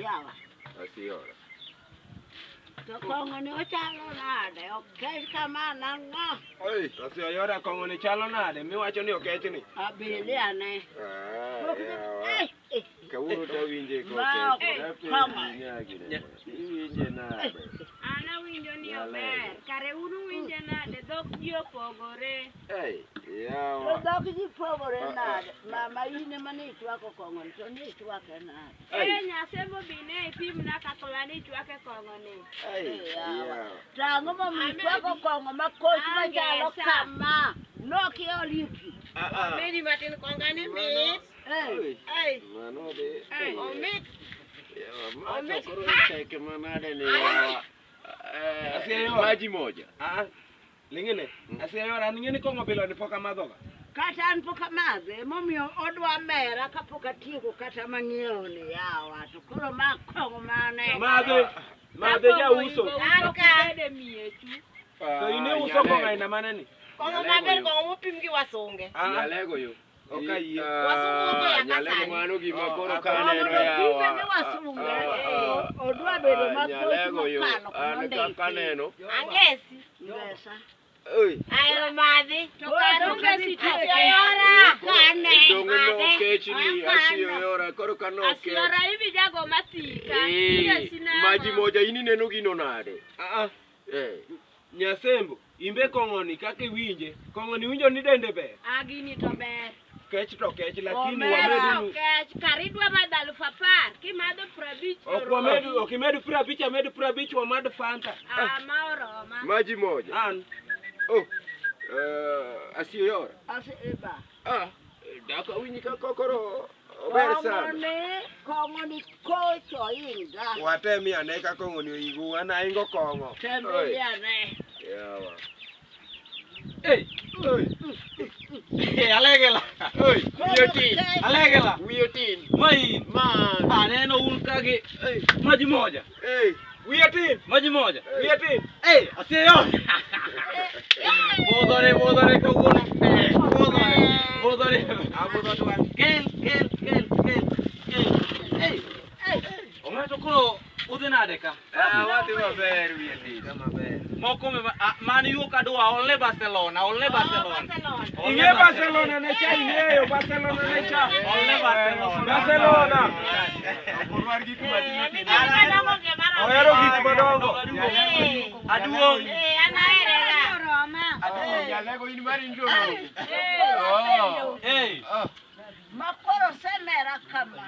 Yawa. Asiora. To kongo ni ochalo nade, ok kama nang'o. Oi, Asiora kongo ni chalo nade, miwacho ni okech ni. Abili ane. Yawa. Kawuono to winje ko winje nade. Ana winjo ni ober, kare unu winje nade, dhok ji opogore. Yawa. Dhok ji opogore nade, mama in ema ni ichwako kongo ni, to ni ichwake nade. Nyasembo bine ipimna kakola ni ichwake kongo ni. Yawa. Tang'o momiyo ichwako kongo ma koch machalo kama, noki oliki. Medi matin konga ni mit. Mano de. Omit. Yawa, macho koro cheke manade ni yawa. Maji moja. Lingine, Asiora ningeni kongo bilo ni poka madhoga. Kata an pok amadhe, momiyo odwa mera kapok atieko kata mang'iewo ni yawa. To koro ma kongo mane. Madhe ja uso. An ka bede miechu. To ine uso kongo aina mane ni? Kongo maber, kongo mopim gi wasunge. Nyalego yo. Okayie. Wasunge ya Nyalego mano gima koro Kongo kaneno pime yawa. gi wasunge. Odwa bedo mathoth mokalo An kaneno. Angesi. Ngesa. Ayo madhi. To kadonge siti Asiora. Dongo no kechni Asiora koro kano ke. Asiora hivi jago matika. Maji moja ini neno gino nade. Nyasembo, imbe kongo ni kake winje. Kongo ni winjo ni dende ber. Agini to ber. Kech to kech lakini wamedu. Kech karidwa madhalu fapar. Kimadho 50. Okimedu 50, amedu 50 wamadu Fanta. Maoroma. Maji moja. Asiora. Asieba. Daka winyi ka kokoro ober sana. Kongo ni kocho inga. Watemi aneka kongo ni oigu wana ingo kongo. Tembe ane. Yawa. Alegela. Wiyotin. Alegela. Wiyotin. Mai. Man. Aneno ulkage. Maji moja. Wiyotin. Maji moja. Wiyotin. Asiora. Bodore kogono. Bodore. Abodore. Kel. Ometo kuro udhenade ka. Wati maber Wiyotin. Maber. Moko Man U kadwa olne Barcelona. Inge Barcelona ne cha ingeyo Barcelona ne cha. Olne Barcelona. Barcelona. Okorwar gik matino. Ohero gik madongo. Aduong. Nyalego in mari njo. Makoro semera kama.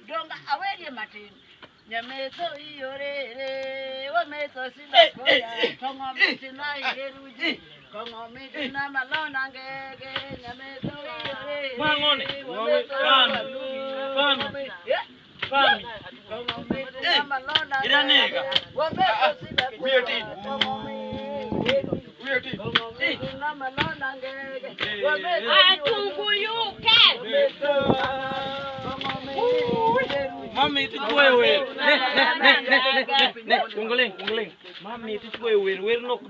Donga aweli matin. Nyameso iyorere, wameso sinakoya, kongo mitina igeruji, kongo mitina malona ngege, nyameso iyorere. Mangone. Fami. Kongo mitina malona ngege. Iranega. Wameso sinakoya. Wiyotin. Kongo mitina malona ngege. Atunguyuke. Mami tuchwe wer. Ne. Ungling. Mami tuchwe wer nok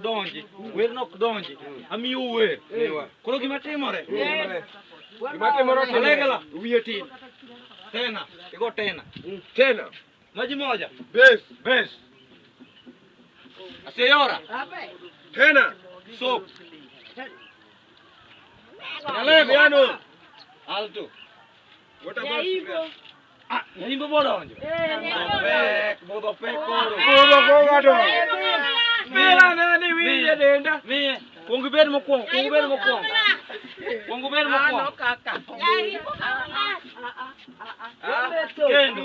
donje. Amiyo wer. Koro gima timore. Alegela. Wiyotin. Tena. Igo tena. Maji moja. Bes. Asiora. Tena. Sop. Alego. Alto. What about Jaibo. Imbo bodonjo. Bodo pek koro. Bodo. Mela nani winje denda. Miye. Kungu bed mokwongo. Kaka. Jaibo. Kendo.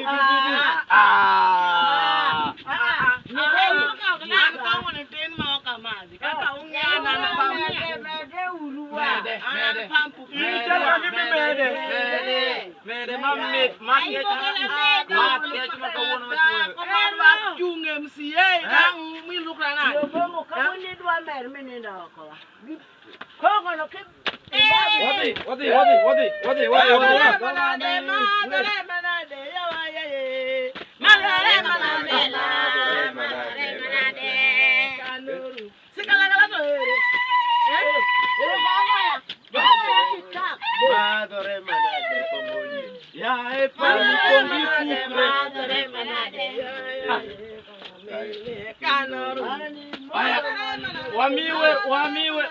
Mede mamit. Madore manade pomoli. Ya, Aya, wamiwe,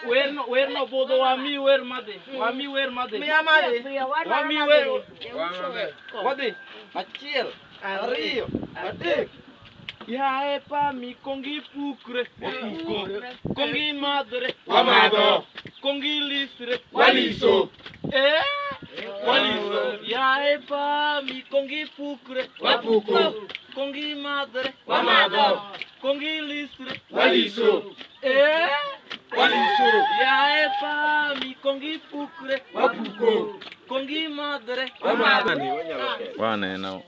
werno bodo wami wer made. Wami wer made. Wami wer. Wadi. Achiel, ariyo, adek. Yae pa mi kongi pukre. Wapuko. Kongi madre. Wamadho. Kongi lisre. Waliso. Waliso. Yae pa mi kongi pukre. Wapuko. Kongi madre. Wamadho. Kongi lisre. Waliso. Waliso. Yae pa mi kongi pukre. Wapuko. Kongi madre. Wamadho. Waneno.